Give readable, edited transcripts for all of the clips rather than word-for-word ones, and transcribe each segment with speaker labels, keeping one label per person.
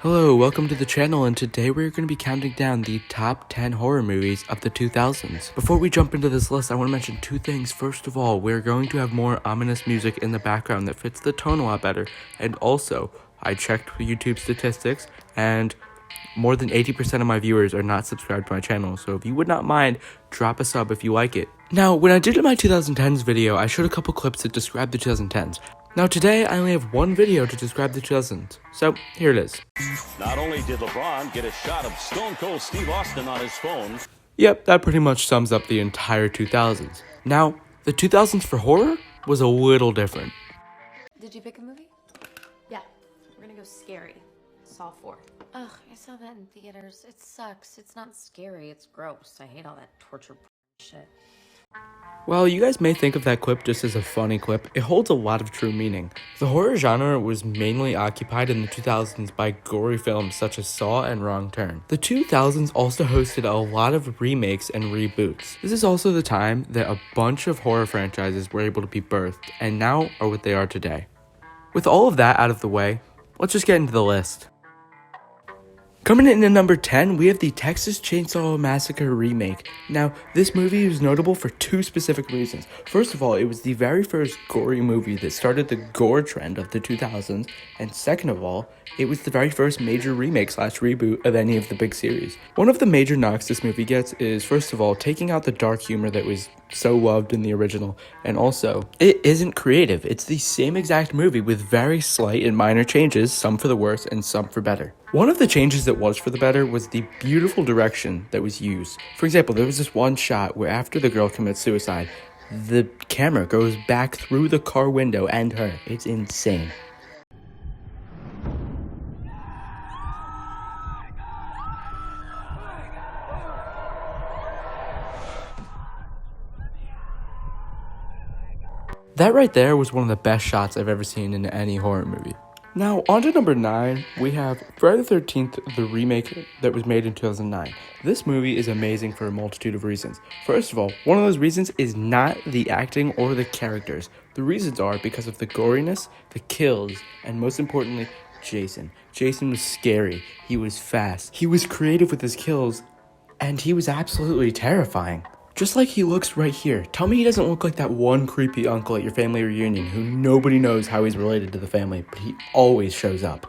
Speaker 1: Hello, welcome to the channel, and today we're going to be counting down the top 10 horror movies of the 2000s. Before we jump into this list, I want to mention two things. First of all, we're going to have more ominous music in the background that fits the tone a lot better, and also, I checked YouTube statistics, and more than 80% of my viewers are not subscribed to my channel, so if you would not mind, drop a sub if you like it. Now, when I did my 2010s video, I showed a couple clips that describe the 2010s. Now today, I only have one video to describe the 2000s, so here it is.
Speaker 2: Not only did LeBron get a shot of Stone Cold Steve Austin on his phone.
Speaker 1: Yep, that pretty much sums up the entire 2000s. Now, the 2000s for horror was a little different.
Speaker 3: Did you pick a movie?
Speaker 4: Yeah, we're gonna go scary. Saw 4.
Speaker 3: Ugh, I saw that in theaters. It sucks. It's not scary, it's gross. I hate all that torture shit.
Speaker 1: While you guys may think of that clip just as a funny clip, it holds a lot of true meaning. The horror genre was mainly occupied in the 2000s by gory films such as Saw and Wrong Turn. The 2000s also hosted a lot of remakes and reboots. This is also the time that a bunch of horror franchises were able to be birthed, and now are what they are today. With all of that out of the way, let's just get into the list. Coming in at number 10, we have the Texas Chainsaw Massacre remake. Now, this movie is notable for two specific reasons. First of all, it was the very first gory movie that started the gore trend of the 2000s, and second of all, it was the very first major remake/reboot of any of the big series. One of the major knocks this movie gets is, first of all, taking out the dark humor that was so loved in the original, and also, it isn't creative. It's the same exact movie with very slight and minor changes, some for the worse and some for better. One of the changes that was for the better was the beautiful direction that was used. For example, there was this one shot where after the girl commits suicide, the camera goes back through the car window and her. It's insane. That right there was one of the best shots I've ever seen in any horror movie. Now, on to number 9, we have Friday the 13th, the remake that was made in 2009. This movie is amazing for a multitude of reasons. First of all, one of those reasons is not the acting or the characters. The reasons are because of the goriness, the kills, and most importantly, Jason. Jason was scary, he was fast, he was creative with his kills, and he was absolutely terrifying. Just like he looks right here. Tell me he doesn't look like that one creepy uncle at your family reunion who nobody knows how he's related to the family, but he always shows up.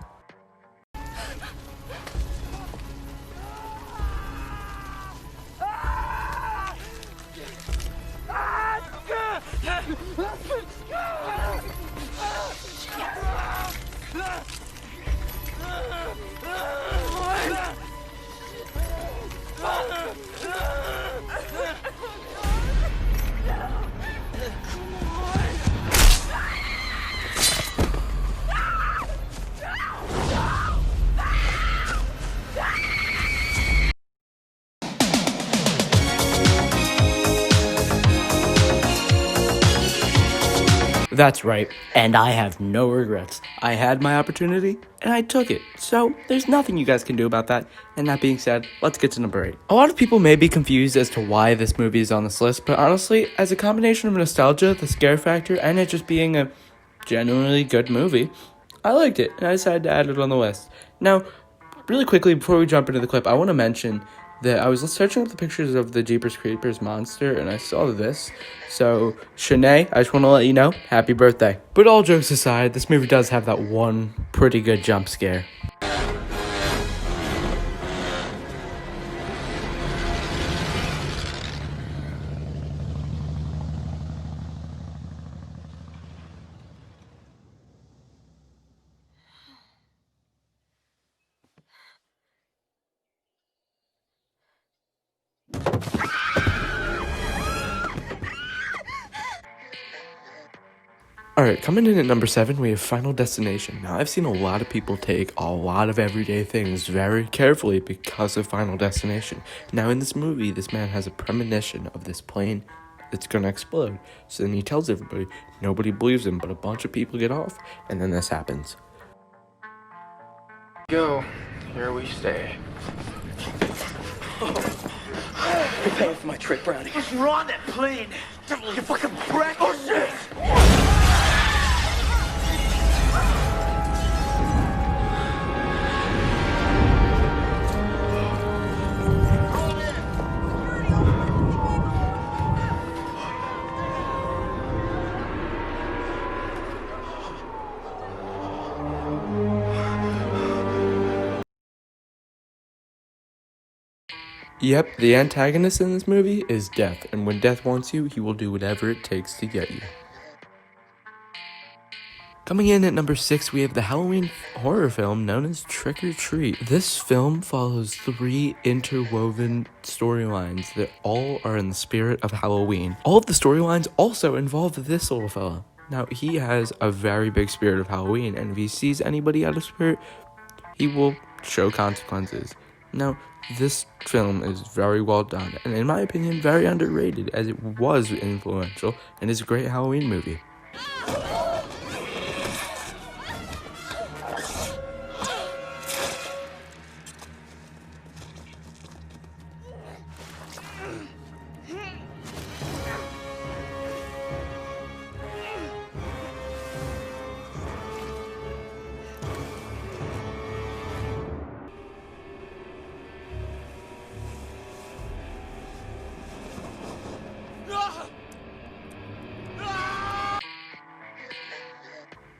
Speaker 1: That's right, and I have no regrets. I had my opportunity, and I took it, so there's nothing you guys can do about that. And that being said, let's get to number 8. A lot of people may be confused as to why this movie is on this list, but honestly, as a combination of nostalgia, the scare factor, and it just being a genuinely good movie, I liked it, and I decided to add it on the list. Now, really quickly, before we jump into the clip, I want to mention that I was searching up the pictures of the Jeepers Creepers monster, and I saw this. So, Shanae, I just want to let you know, happy birthday. But all jokes aside, this movie does have that one pretty good jump scare. Alright, coming in at number 7, we have Final Destination. Now, I've seen a lot of people take a lot of everyday things very carefully because of Final Destination. Now, in this movie, this man has a premonition of this plane that's gonna explode. So then he tells everybody, nobody believes him, but a bunch of people get off, and then this happens.
Speaker 5: Go, here we stay.
Speaker 6: You're paying for my trip, Brownie.
Speaker 7: You're on that plane! You fucking brat! Oh shit!
Speaker 1: Yep, the antagonist in this movie is Death, and when Death wants you, he will do whatever it takes to get you. Coming in at number 6, we have the Halloween horror film known as Trick or Treat. This film follows 3 interwoven storylines that all are in the spirit of Halloween. All of the storylines also involve this little fella. Now, he has a very big spirit of Halloween, and if he sees anybody out of spirit, he will show consequences. Now, this film is very well done, and in my opinion, very underrated, as it was influential and is a great Halloween movie.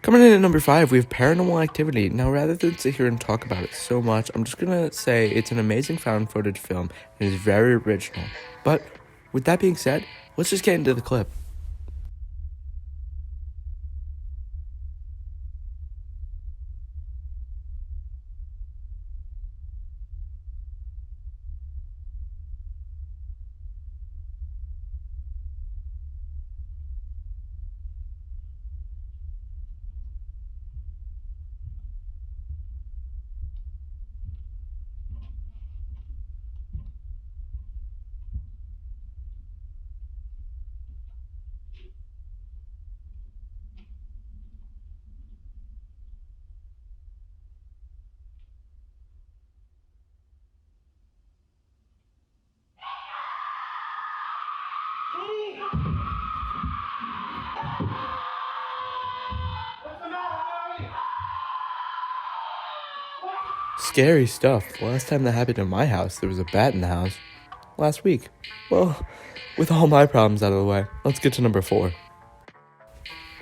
Speaker 1: Coming in at number 5, we have Paranormal Activity. Now, rather than sit here and talk about it so much, I'm just gonna say it's an amazing found footage film and is very original. But with that being said, let's just get into the clip. Scary stuff. Last time that happened in my house, there was a bat in the house. Last week. Well, with all my problems out of the way, let's get to number 4.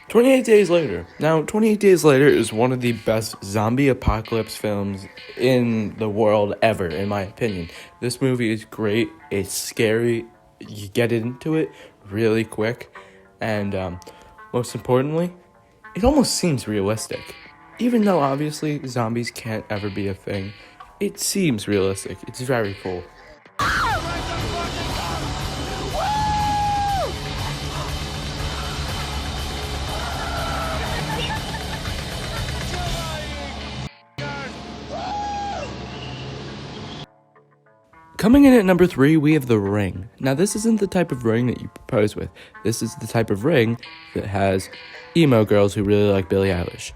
Speaker 1: 28 Days Later. Now, 28 Days Later is one of the best zombie apocalypse films in the world ever, in my opinion. This movie is great. It's scary. You get into it really quick. And most importantly, it almost seems realistic. Even though obviously zombies can't ever be a thing, it seems realistic. It's very cool. Coming in at number 3, we have The Ring. Now, this isn't the type of ring that you propose with. This is the type of ring that has emo girls who really like Billie Eilish.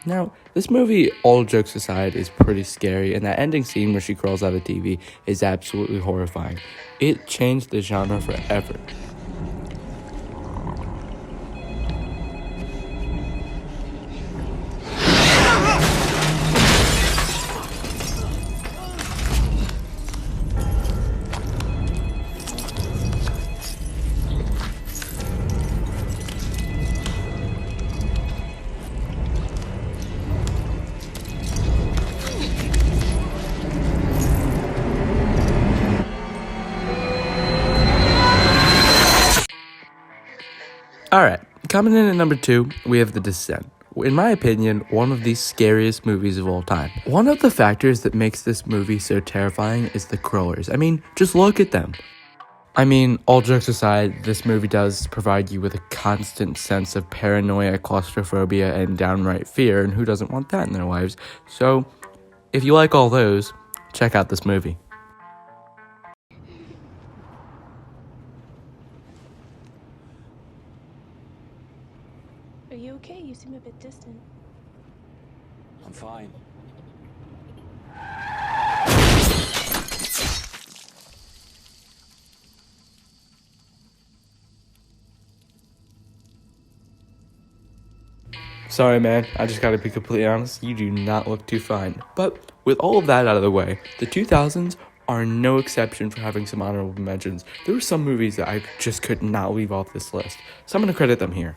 Speaker 1: Now, this movie, all jokes aside, is pretty scary, and that ending scene where she crawls out of the TV is absolutely horrifying. It changed the genre forever. Alright, coming in at number 2, we have The Descent. In my opinion, one of the scariest movies of all time. One of the factors that makes this movie so terrifying is the crawlers. I mean, just look at them. I mean, all jokes aside, this movie does provide you with a constant sense of paranoia, claustrophobia, and downright fear, and who doesn't want that in their lives? So, if you like all those, check out this movie.
Speaker 8: Are you okay? You seem a bit distant.
Speaker 2: I'm fine.
Speaker 1: Sorry, man, I just gotta be completely honest, you do not look too fine. But with all of that out of the way, the 2000s are no exception for having some honorable mentions. There were some movies that I just could not leave off this list, so I'm gonna credit them here.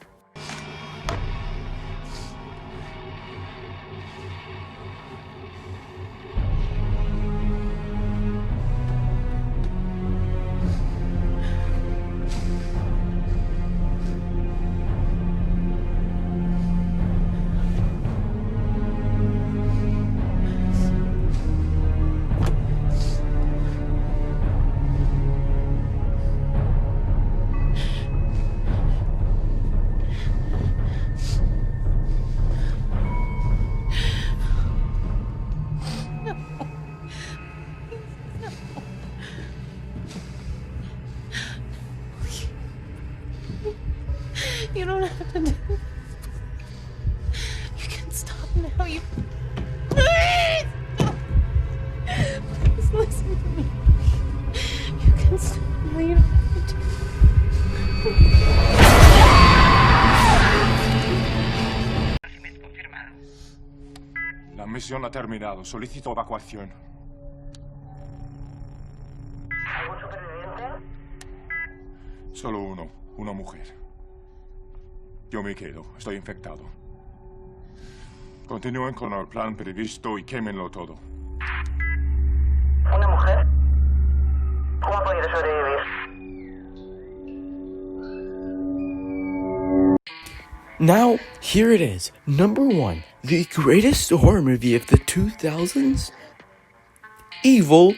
Speaker 8: You don't have to do this. You can stop now. You. Please! No. Please listen to me. You can stop now. You don't have to do
Speaker 7: La misión ha terminado. Solicito evacuación.
Speaker 9: ¿Algún superviviente?
Speaker 7: Solo uno. Una mujer. Yo me quedo. Estoy infectado. Continúen con el plan previsto y quémenlo todo.
Speaker 9: ¿Una mujer? ¿Cómo ha podido sobrevivir?
Speaker 1: Now, here it is. Number 1, the greatest horror movie of the 2000s? Evil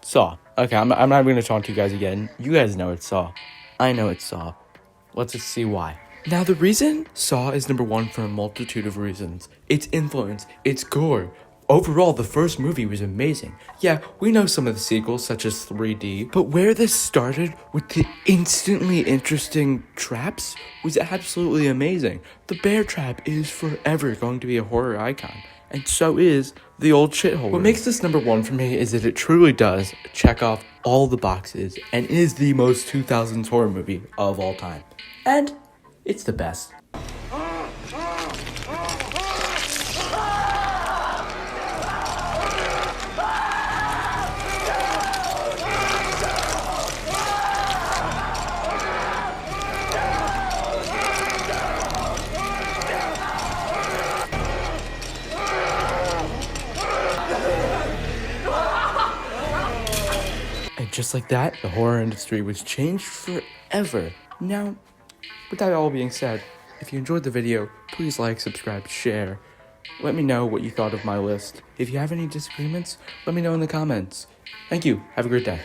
Speaker 1: Saw. Okay, I'm not even going to talk to you guys again. You guys know it's Saw. I know it's Saw. Let's just see why. Now, the reason Saw is number 1 for a multitude of reasons. Its influence, its gore. Overall, the first movie was amazing. Yeah, we know some of the sequels, such as 3D, but where this started with the instantly interesting traps was absolutely amazing. The bear trap is forever going to be a horror icon, and so is the old shithole. What makes this number 1 for me is that it truly does check off all the boxes and is the most 2000s horror movie of all time. And it's the best. And just like that, the horror industry was changed forever. Now, with that all being said, if you enjoyed the video, please like, subscribe, share. Let me know what you thought of my list. If you have any disagreements, let me know in the comments. Thank you. Have a great day.